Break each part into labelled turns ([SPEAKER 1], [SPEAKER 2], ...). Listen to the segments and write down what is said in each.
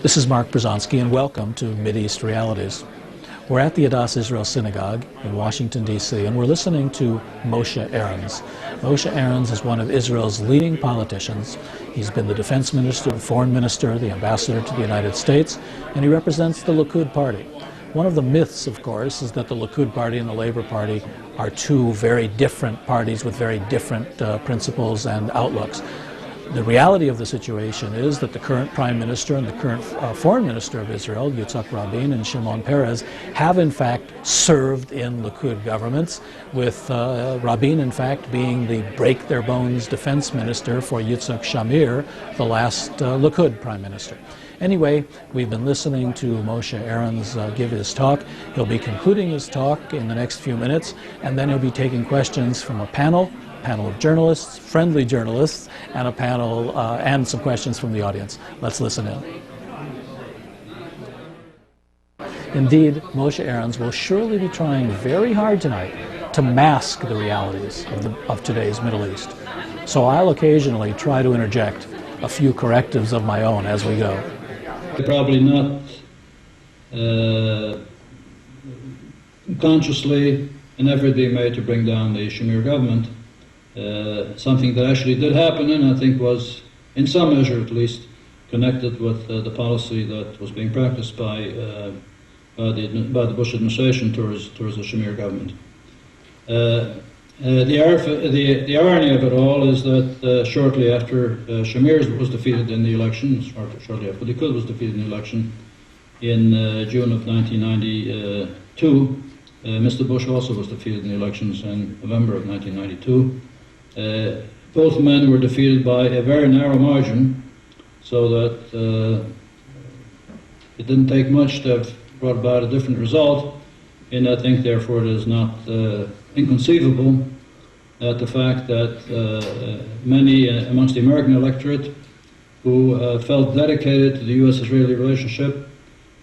[SPEAKER 1] This is Mark Brzezinski, and welcome to Mideast Realities. We're at the Adass Israel Synagogue in Washington, D.C., and we're listening to Moshe Arens. Moshe Arens is one of Israel's leading politicians. He's been the defense minister, the foreign minister, the ambassador to the United States, and he represents the Likud party. One of the myths, of course, is that the Likud party and the Labor Party are two very different parties with very different principles and outlooks. The reality of the situation is that the current Prime Minister and the current Foreign Minister of Israel, Yitzhak Rabin and Shimon Peres, have in fact served in Likud governments, with Rabin in fact being the break-their-bones defense minister for Yitzhak Shamir, the last Likud Prime Minister. Anyway, we've been listening to Moshe Arens give his talk. He'll be concluding his talk in the next few minutes, and then he'll be taking questions from a panel of journalists, friendly journalists, and a panel and some questions from the audience. Let's listen in. Indeed, Moshe Arens will surely be trying very hard tonight to mask the realities of today's Middle East. So I'll occasionally try to interject a few correctives of my own as we go.
[SPEAKER 2] Probably not consciously an effort being made to bring down the Shamir government. Something that actually did happen, and I think was, in some measure at least, connected with the policy that was being practiced by the Bush administration towards the Shamir government. The irony of it all is that shortly after Shamir was defeated in the election, shortly after Likud was defeated in the election in June of 1992, Mr. Bush also was defeated in the elections in November of 1992. Both men were defeated by a very narrow margin, so that it didn't take much to have brought about a different result, and I think therefore it is not inconceivable that the fact that many amongst the American electorate who felt dedicated to the U.S.-Israeli relationship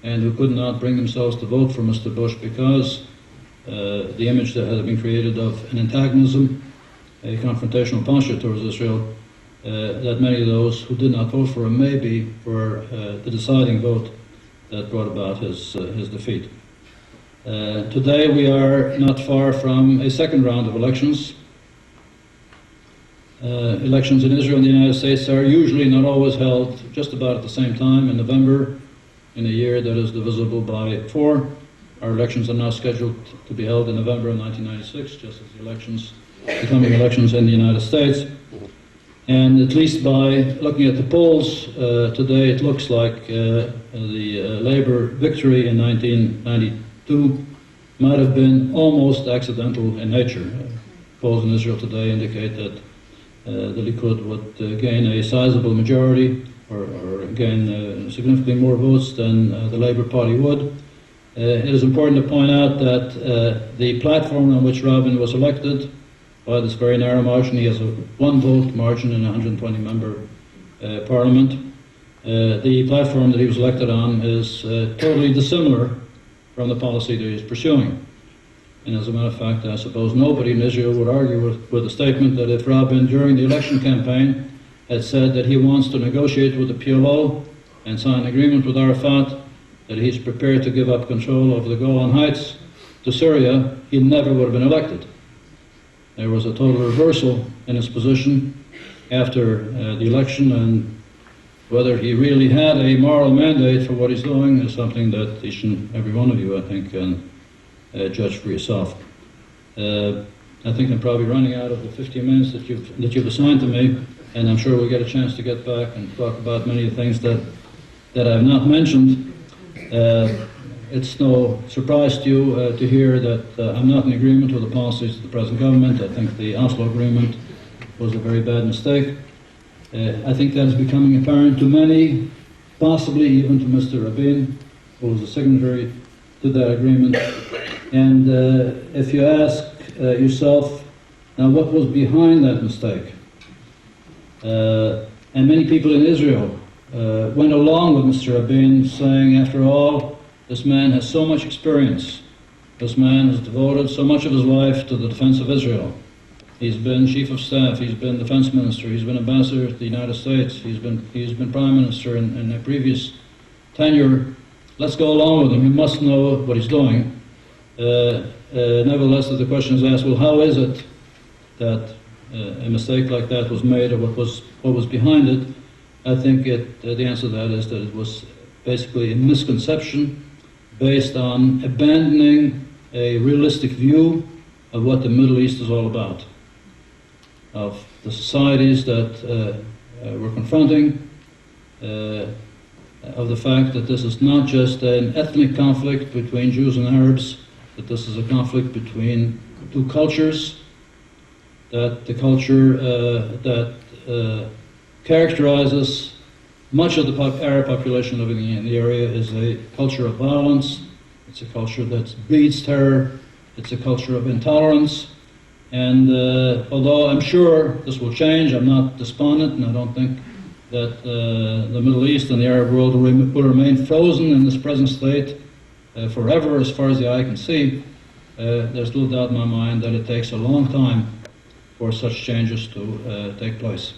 [SPEAKER 2] and who could not bring themselves to vote for Mr. Bush because the image that had been created of an antagonism, a confrontational posture towards Israel, that many of those who did not vote for him may be for the deciding vote that brought about his defeat. Today we are not far from a second round of elections. Elections in Israel and the United States are usually, not always, held just about at the same time in November, in a year that is divisible by 4. Our elections are now scheduled to be held in November of 1996, just as the coming elections in the United States. And at least by looking at the polls today, it looks like the Labor victory in 1992 might have been almost accidental in nature. Polls in Israel today indicate that the Likud would gain a sizable majority or gain significantly more votes than the Labor Party would. It is important to point out that the platform on which Rabin was elected, by this very narrow margin, he has a 1-vote margin in a 120-member parliament. The platform that he was elected on is totally dissimilar from the policy that he's pursuing. And as a matter of fact, I suppose nobody in Israel would argue with the statement that if Rabin, during the election campaign, had said that he wants to negotiate with the PLO and sign an agreement with Arafat, that he's prepared to give up control over the Golan Heights to Syria, he never would have been elected. There was a total reversal in his position after the election, and whether he really had a moral mandate for what he's doing is something that each and every one of you, I think, can judge for yourself. I think I'm probably running out of the 15 minutes that you've assigned to me, and I'm sure we'll get a chance to get back and talk about many of the things that I've not mentioned. It's no surprise to you to hear that I'm not in agreement with the policies of the present government. I think the Oslo Agreement was a very bad mistake. I think that is becoming apparent to many, possibly even to Mr. Rabin, who was a signatory to that agreement. And if you ask yourself, now what was behind that mistake? And many people in Israel went along with Mr. Rabin, saying, after all, this man has so much experience. This man has devoted so much of his life to the defense of Israel. He's been chief of staff, he's been defense minister, he's been ambassador to the United States, he's been prime minister in a previous tenure, let's go along with him. He must know what he's doing. Nevertheless, the question is asked, well, how is it that a mistake like that was made, or what was behind it? I think the answer to that is that it was basically a misconception based on abandoning a realistic view of what the Middle East is all about, of the societies that we're confronting, of the fact that this is not just an ethnic conflict between Jews and Arabs, that this is a conflict between two cultures, that the culture that characterizes much of the Arab population living in the area is a culture of violence. It's a culture that breeds terror. It's a culture of intolerance. And although I'm sure this will change, I'm not despondent, and I don't think that the Middle East and the Arab world will remain frozen in this present state forever, as far as the eye can see. There's little doubt in my mind that it takes a long time for such changes to take place.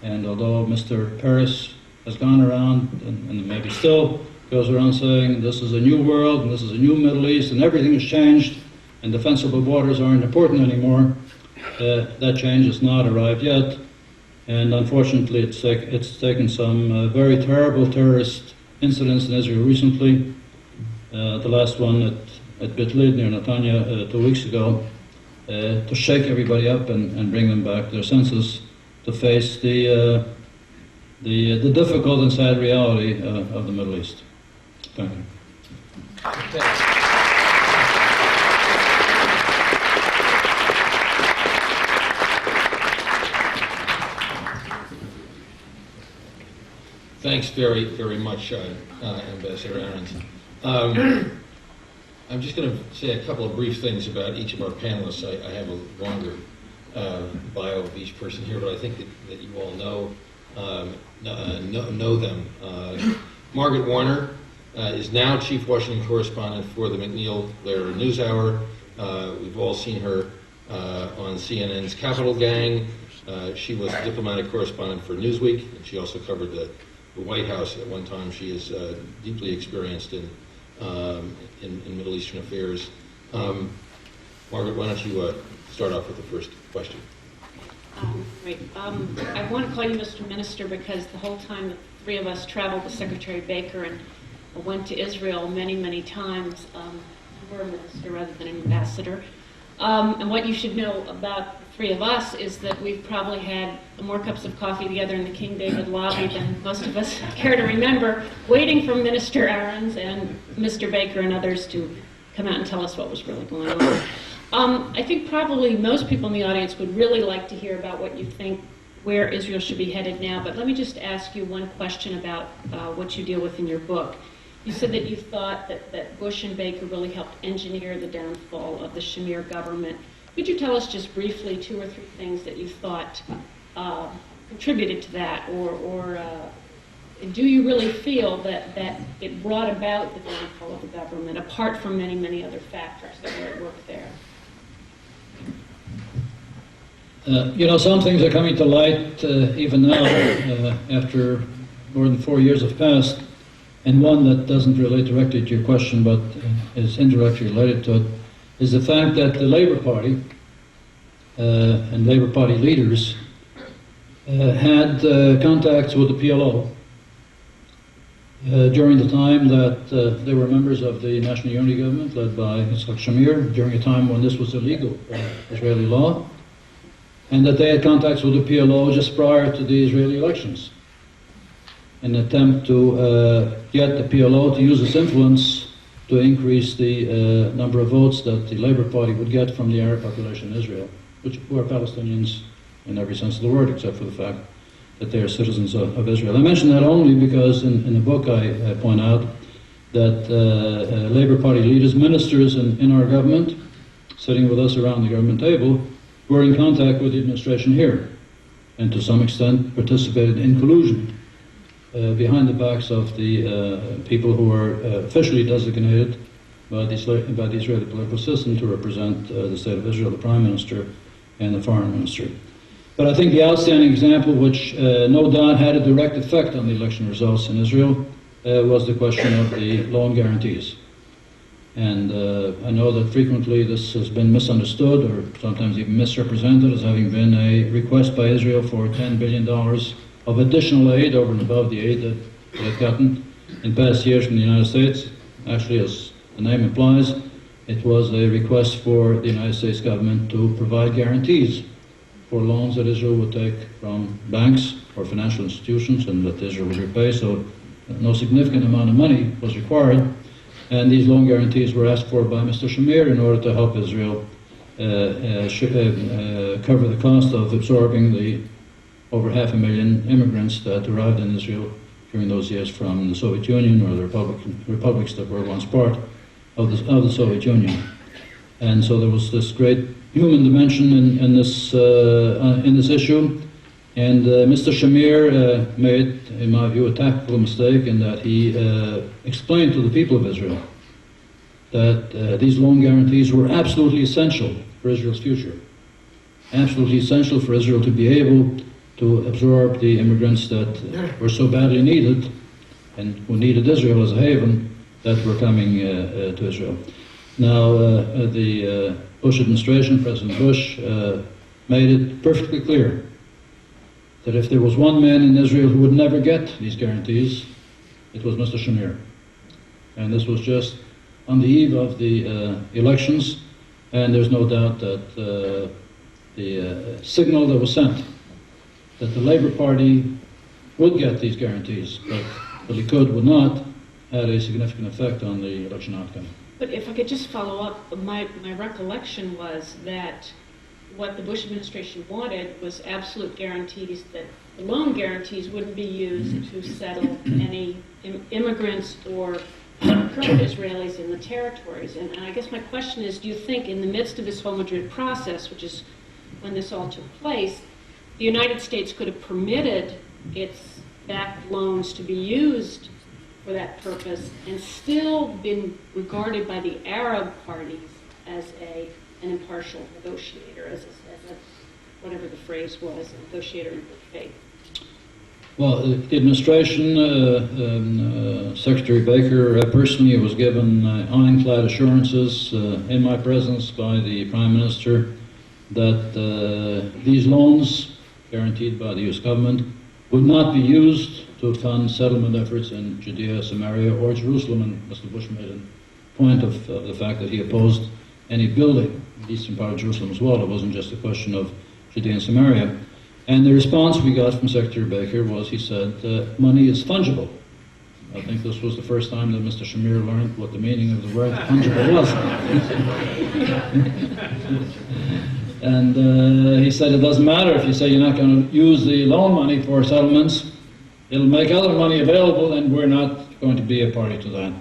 [SPEAKER 2] And although Mr. Peres has gone around, and maybe still goes around saying this is a new world, and this is a new Middle East, and everything has changed, and defensible borders aren't important anymore, that change has not arrived yet. And unfortunately, it's taken some very terrible terrorist incidents in Israel recently. The last one at Beit Lid near Netanya 2 weeks ago, to shake everybody up and bring them back to their senses, to face the difficult and sad reality of the Middle East. Thank you.
[SPEAKER 3] Thanks very, very much, Ambassador Arens. I'm just going to say a couple of brief things about each of our panelists. I have a longer bio of each person here, but I think that you all know them. Margaret Warner is now Chief Washington Correspondent for the McNeil-Lehrer NewsHour. We've all seen her on CNN's Capitol Gang. She was a diplomatic correspondent for Newsweek, and she also covered the White House at one time. She is deeply experienced in Middle Eastern affairs. Margaret, why don't you start off with the first question?
[SPEAKER 4] Great. I want to call you Mr. Minister because the whole time the three of us traveled with Secretary Baker and went to Israel many, many times. You were a minister rather than an ambassador. And what you should know about the three of us is that we've probably had more cups of coffee together in the King David lobby than most of us care to remember, waiting for Minister Arens and Mr. Baker and others to come out and tell us what was really going on. I think probably most people in the audience would really like to hear about what you think, where Israel should be headed now, but let me just ask you one question about what you deal with in your book. You said that you thought that Bush and Baker really helped engineer the downfall of the Shamir government. Could you tell us just briefly 2 or 3 things that you thought contributed to that, or do you really feel that it brought about the downfall of the government, apart from many, many other factors that were at work there?
[SPEAKER 2] Some things are coming to light even now, after more than 4 years have passed, and one that doesn't relate directly to your question, but is indirectly related to it, is the fact that the Labour Party and Labour Party leaders had contacts with the PLO during the time that they were members of the National Unity Government led by Yitzhak Shamir, during a time when this was illegal Israeli law, and that they had contacts with the PLO just prior to the Israeli elections, in an attempt to get the PLO to use its influence to increase the number of votes that the Labour Party would get from the Arab population in Israel, who are Palestinians in every sense of the word, except for the fact that they are citizens of Israel. I mention that only because in the book I point out that Labour Party leaders, ministers in our government, sitting with us around the government table, were in contact with the administration here, and to some extent participated in collusion behind the backs of the people who were officially designated by the Israeli political system to represent the State of Israel, the Prime Minister and the Foreign Minister. But I think the outstanding example, which no doubt had a direct effect on the election results in Israel, was the question of the loan guarantees. And I know that frequently this has been misunderstood or sometimes even misrepresented as having been a request by Israel for $10 billion of additional aid over and above the aid that it had gotten in past years from the United States. Actually, as the name implies, it was a request for the United States government to provide guarantees for loans that Israel would take from banks or financial institutions and that Israel would repay, so no significant amount of money was required. And these loan guarantees were asked for by Mr. Shamir in order to help Israel cover the cost of absorbing the over 500,000 immigrants that arrived in Israel during those years from the Soviet Union or the republics that were once part of the Soviet Union. And so there was this great human dimension in this issue. And Mr. Shamir made, in my view, a tactical mistake in that he explained to the people of Israel that these loan guarantees were absolutely essential for Israel's future. Absolutely essential for Israel to be able to absorb the immigrants that were so badly needed and who needed Israel as a haven that were coming to Israel. Now, the Bush administration, President Bush, made it perfectly clear that if there was one man in Israel who would never get these guarantees, it was Mr. Shamir. And this was just on the eve of the elections, and there's no doubt that the signal that was sent that the Labour Party would get these guarantees, but the Likud would not, had a significant effect on the election outcome.
[SPEAKER 4] But if I could just follow up, my recollection was that what the Bush administration wanted was absolute guarantees that the loan guarantees wouldn't be used to settle any immigrants or current Israelis in the territories. And I guess my question is, do you think in the midst of this whole Madrid process, which is when this all took place, the United States could have permitted its backed loans to be used for that purpose and still been regarded by the Arab parties as an impartial negotiator, as a whatever the phrase was, a negotiator in good faith?
[SPEAKER 2] Well, the administration, Secretary Baker personally was given ironclad assurances in my presence by the Prime Minister that these loans, guaranteed by the U.S. government, would not be used to fund settlement efforts in Judea, Samaria, or Jerusalem. And Mr. Bush made a point of the fact that he opposed any building in the eastern part of Jerusalem as well. It wasn't just a question of Judea and Samaria. And the response we got from Secretary Baker was, he said, money is fungible. I think this was the first time that Mr. Shamir learned what the meaning of the word fungible was. And he said, it doesn't matter if you say you're not going to use the loan money for settlements. It'll make other money available, and we're not going to be a party to that.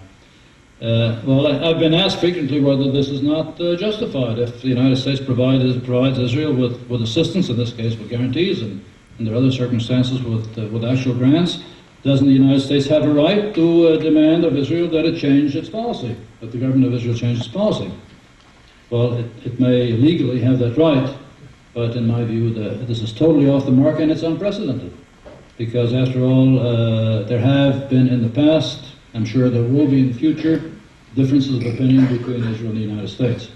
[SPEAKER 2] Well, I've been asked frequently whether this is not justified. If the United States provides Israel with assistance, in this case with guarantees, and there are other circumstances with actual grants, doesn't the United States have a right to demand of Israel that it change its policy, that the government of Israel change its policy? Well, it may legally have that right, but in my view, this is totally off the mark and it's unprecedented. Because after all, there have been in the past, I'm sure there will be in the future, differences of opinion between Israel and the United States.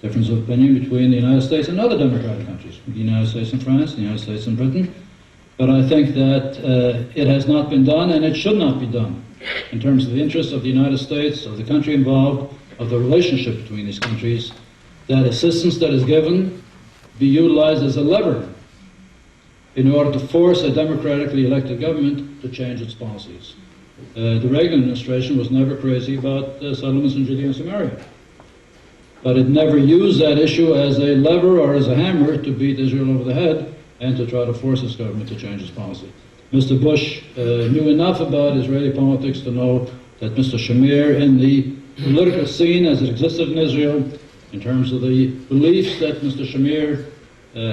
[SPEAKER 2] Difference of opinion between the United States and other democratic countries, the United States and France, the United States and Britain. But I think that it has not been done, and it should not be done, in terms of the interests of the United States, of the country involved, of the relationship between these countries, that assistance that is given be utilized as a lever in order to force a democratically elected government to change its policies. The Reagan administration was never crazy about settlements in Judea and Samaria. But it never used that issue as a lever or as a hammer to beat Israel over the head and to try to force its government to change its policy. Mr. Bush knew enough about Israeli politics to know that Mr. Shamir, in the political scene as it existed in Israel, in terms of the beliefs that Mr. Shamir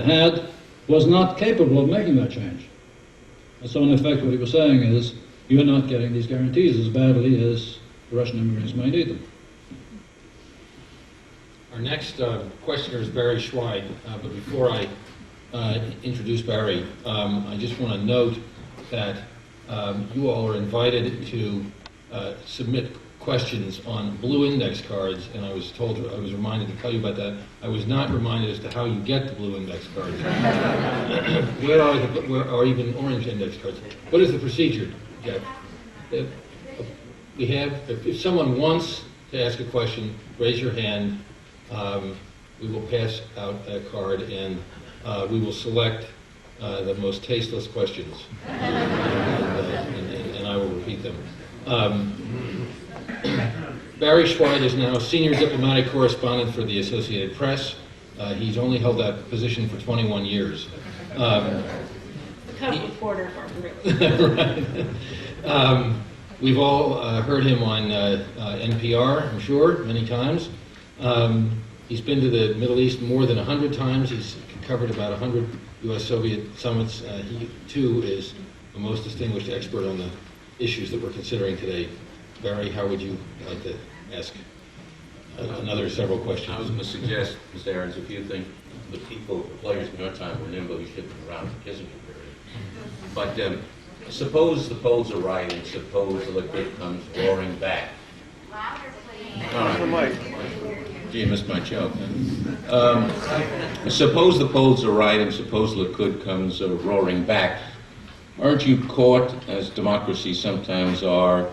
[SPEAKER 2] had, was not capable of making that change. And so in effect what he was saying is, you're not getting these guarantees as badly as the Russian immigrants may need them.
[SPEAKER 3] Our next questioner is Barry Schweid, but before I introduce Barry, I just want to note that you all are invited to submit questions on blue index cards, and I was reminded to tell you about that. I was not reminded as to how you get the blue index cards. Or even orange index cards. What is the procedure, Jeff? If someone wants to ask a question, raise your hand. We will pass out a card, and we will select the most tasteless questions, and I will repeat them. Barry Schweid is now Senior Diplomatic Correspondent for the Associated Press. He's only held that position for 21 years.
[SPEAKER 4] Cub reporter for really.
[SPEAKER 3] Right. We've all heard him on NPR, I'm sure, many times. He's been to the Middle East more than 100 times. He's covered about 100 U.S.-Soviet summits. He, too, is the most distinguished expert on the issues that we're considering today. Barry, how would you like to ask another several questions?
[SPEAKER 5] I was going to suggest, Mr. Arens, if you think the players in your time were nimble, you should have been around for Kissinger period. But suppose the polls are right, and suppose the Likud comes roaring back. All right. Gee, you missed my joke. Suppose the polls are right, and suppose Likud comes roaring back. Aren't you caught, as democracies sometimes are,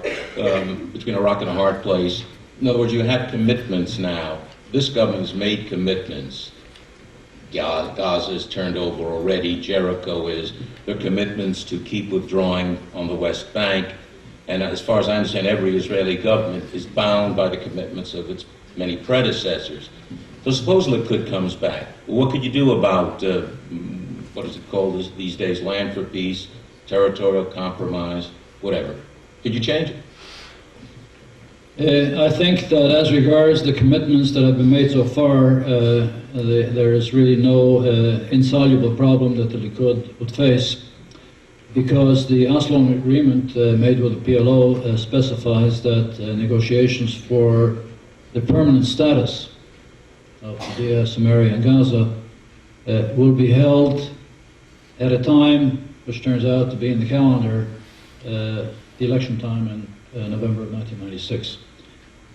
[SPEAKER 5] between a rock and a hard place? In other words, you have commitments now. This government has made commitments. Gaza is turned over already. Jericho is. There are commitments to keep withdrawing on the West Bank. And as far as I understand, every Israeli government is bound by the commitments of its many predecessors. So suppose Likud comes back. What could you do about, what is it called these days, land for peace, territorial compromise, whatever? Could you change it?
[SPEAKER 2] I think that as regards the commitments that have been made so far, there is really no insoluble problem that the Likud would face, because the Oslo agreement made with the PLO specifies that negotiations for the permanent status of Judea, Samaria, and Gaza will be held at a time which turns out to be in the calendar, the election time in November of 1996.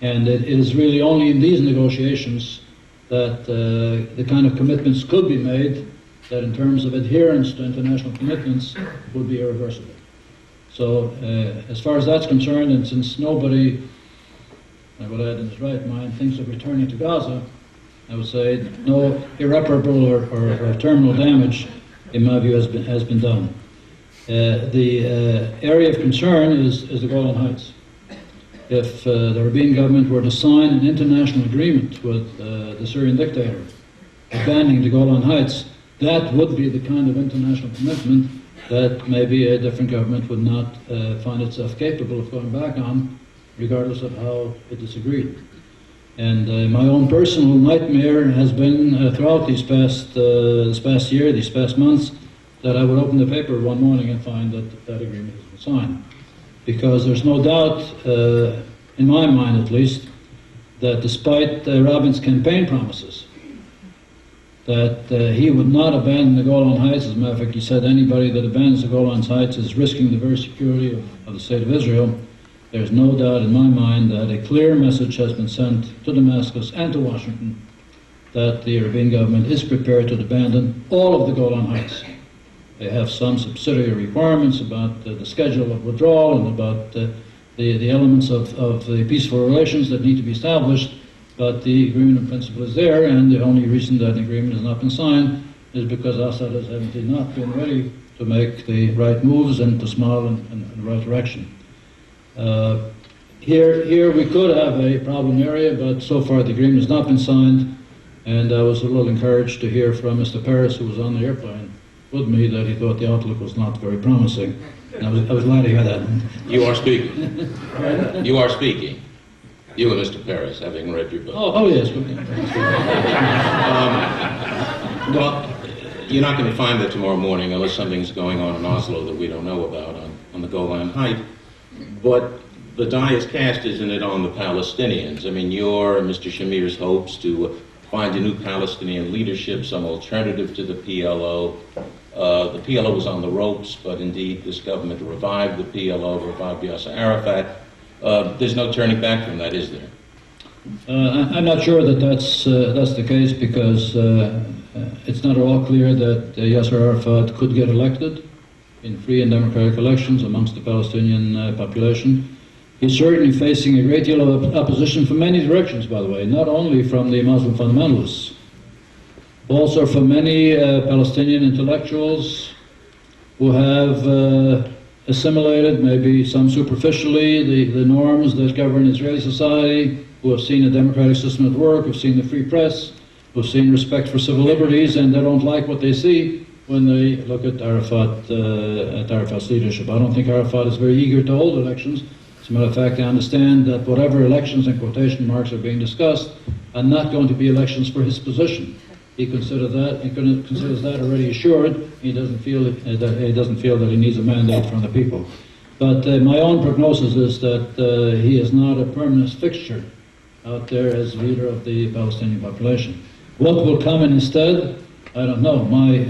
[SPEAKER 2] And it is really only in these negotiations that the kind of commitments could be made that in terms of adherence to international commitments would be irreversible. So as far as that's concerned, and since nobody, I would add in his right mind, thinks of returning to Gaza, I would say no irreparable or terminal damage, in my view, has been done. The area of concern is the Golan Heights. If the Rabin government were to sign an international agreement with the Syrian dictator abandoning the Golan Heights, that would be the kind of international commitment that maybe a different government would not find itself capable of going back on, regardless of how it disagreed. And my own personal nightmare has been throughout this past year, these past months, that I would open the paper one morning and find that that agreement has been signed. Because there's no doubt, in my mind at least, that despite Rabin's campaign promises, that he would not abandon the Golan Heights. As a matter of fact, he said anybody that abandons the Golan Heights is risking the very security of the state of Israel. There's no doubt in my mind that a clear message has been sent to Damascus and to Washington that the Rabin government is prepared to abandon all of the Golan Heights. They have some subsidiary requirements about the schedule of withdrawal and about the elements of the peaceful relations that need to be established, but the agreement in principle is there, and the only reason that an agreement has not been signed is because Assad has evidently not been ready to make the right moves and to smile in the right direction. Here we could have a problem area, but so far the agreement has not been signed, and I was a little encouraged to hear from Mr. Peres, who was on the airplane with me, that he thought the outlook was not very promising. And I was glad to hear that.
[SPEAKER 5] You are speaking. You are speaking. You and Mr. Peres, having read your book.
[SPEAKER 2] Oh yes.
[SPEAKER 5] Well, you're not going to find that tomorrow morning unless something's going on in Oslo that we don't know about on the Golan Heights. But the die is cast, isn't it, on the Palestinians? I mean, your and Mr. Shamir's hopes to find a new Palestinian leadership, some alternative to the PLO. The PLO was on the ropes, but indeed this government revived the PLO, revived Yasser Arafat. There's no turning back from that, is there?
[SPEAKER 2] I'm not sure that that's the case, because it's not at all clear that Yasser Arafat could get elected in free and democratic elections amongst the Palestinian population. He's certainly facing a great deal of opposition from many directions, by the way, not only from the Muslim fundamentalists, but also from many Palestinian intellectuals who have assimilated, maybe some superficially, the norms that govern Israeli society, who have seen a democratic system at work, who've seen the free press, who've seen respect for civil liberties, and they don't like what they see when they look at Arafat's leadership. I don't think Arafat is very eager to hold elections. As a matter of fact, I understand that whatever elections in quotation marks are being discussed are not going to be elections for his position. He considers that already assured. He doesn't feel that he needs a mandate from the people. But my own prognosis is that he is not a permanent fixture out there as leader of the Palestinian population. What will come in instead? I don't know. My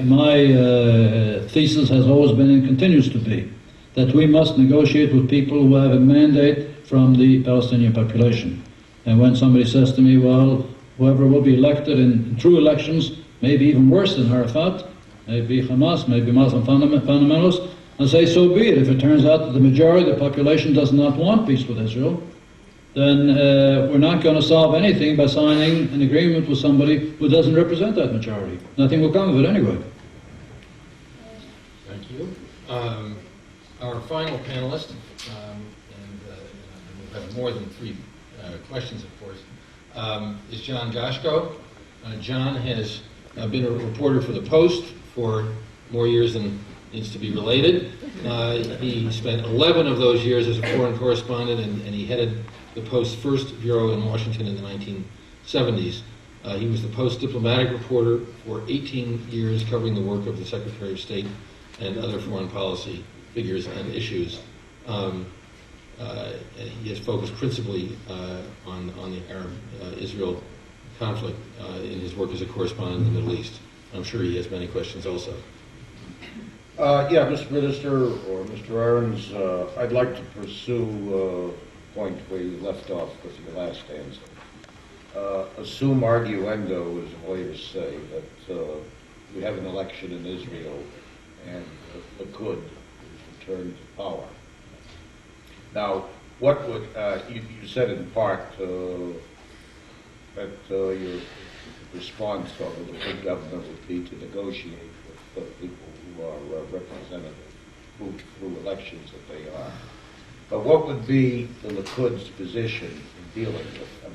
[SPEAKER 2] thesis has always been and continues to be that we must negotiate with people who have a mandate from the Palestinian population. And when somebody says to me, well, whoever will be elected in true elections, maybe even worse than Arafat, maybe Hamas, maybe Muslim fundamentalists, I say, so be it. If it turns out that the majority of the population does not want peace with Israel, then we're not going to solve anything by signing an agreement with somebody who doesn't represent that majority. Nothing will come of it anyway.
[SPEAKER 3] Thank you. Our final panelist, and we'll have more than 3 questions, of course, is John Gashko. John has been a reporter for The Post for more years than needs to be related. He spent 11 of those years as a foreign correspondent, and he headed the Post's first bureau in Washington in the 1970s. He was the Post diplomatic reporter for 18 years, covering the work of the Secretary of State and other foreign policy figures and issues. He has focused principally on the Arab-Israel conflict in his work as a correspondent in the Middle East. I'm sure he has many questions also.
[SPEAKER 6] Yeah, Mr. Minister or Mr. Arens, I'd like to pursue a point where you left off with your last answer. Assume arguendo, as lawyers say, that we have an election in Israel and Likud is returned to power. Now, what would, you said in part that your response of the Likud government would be to negotiate with the people who are representative through elections that they are. But what would be the Likud's position in dealing with them?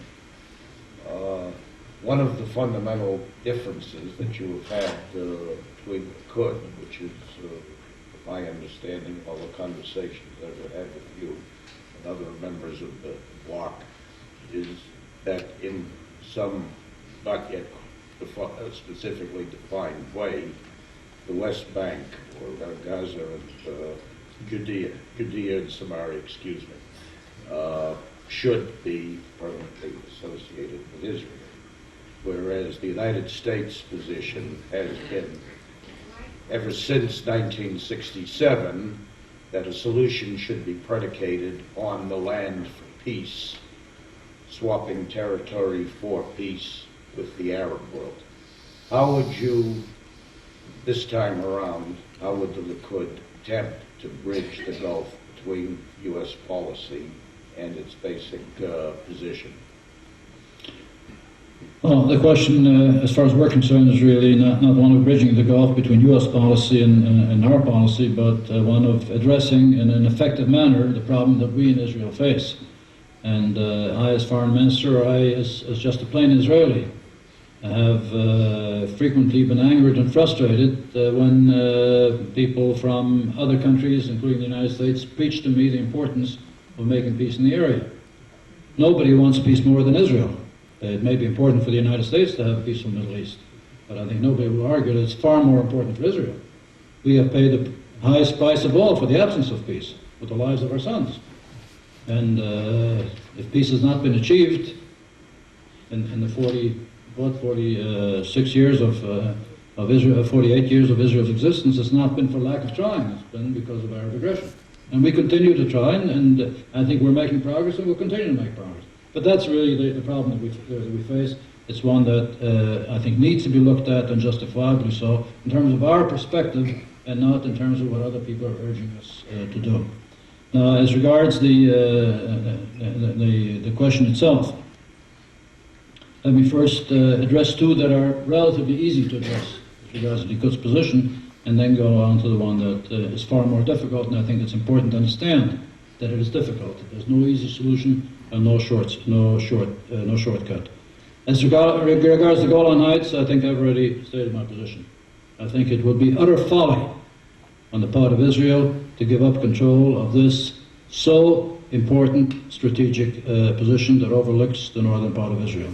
[SPEAKER 6] One of the fundamental differences that you have had between Likud, which is my understanding of all the conversations that I've had with you and other members of the bloc, is that in some not yet specifically defined way, the West Bank, or Gaza and Judea and Samaria, excuse me, should be permanently associated with Israel. Whereas the United States position has been, ever since 1967, that a solution should be predicated on the land for peace, swapping territory for peace with the Arab world. How would you, this time around, how would the Likud attempt to bridge the gulf between U.S. policy and its basic position?
[SPEAKER 2] Well, the question, as far as we're concerned, is really not one of bridging the gulf between U.S. policy and our policy, but one of addressing in an effective manner the problem that we in Israel face. And I, as foreign minister, I, as just a plain Israeli, have frequently been angered and frustrated when people from other countries, including the United States, preach to me the importance of making peace in the area. Nobody wants peace more than Israel. It may be important for the United States to have a peaceful Middle East, but I think nobody will argue that it's far more important for Israel. We have paid the highest price of all for the absence of peace, with the lives of our sons. And if peace has not been achieved in the 46 years of Israel, 48 years of Israel's existence, it's not been for lack of trying. It's been because of Arab aggression. And we continue to try, and I think we're making progress, and we'll continue to make progress. But that's really the problem that we face. It's one that I think needs to be looked at, and justifiably so, in terms of our perspective, and not in terms of what other people are urging us to do. Now, as regards the question itself, let me first address two that are relatively easy to address as regards to Likud's position, and then go on to the one that is far more difficult, and I think it's important to understand that it is difficult. There's no easy solution and no shortcut. As regards the Golan Heights, I think I've already stated my position. I think it would be utter folly on the part of Israel to give up control of this so important strategic position that overlooks the northern part of Israel.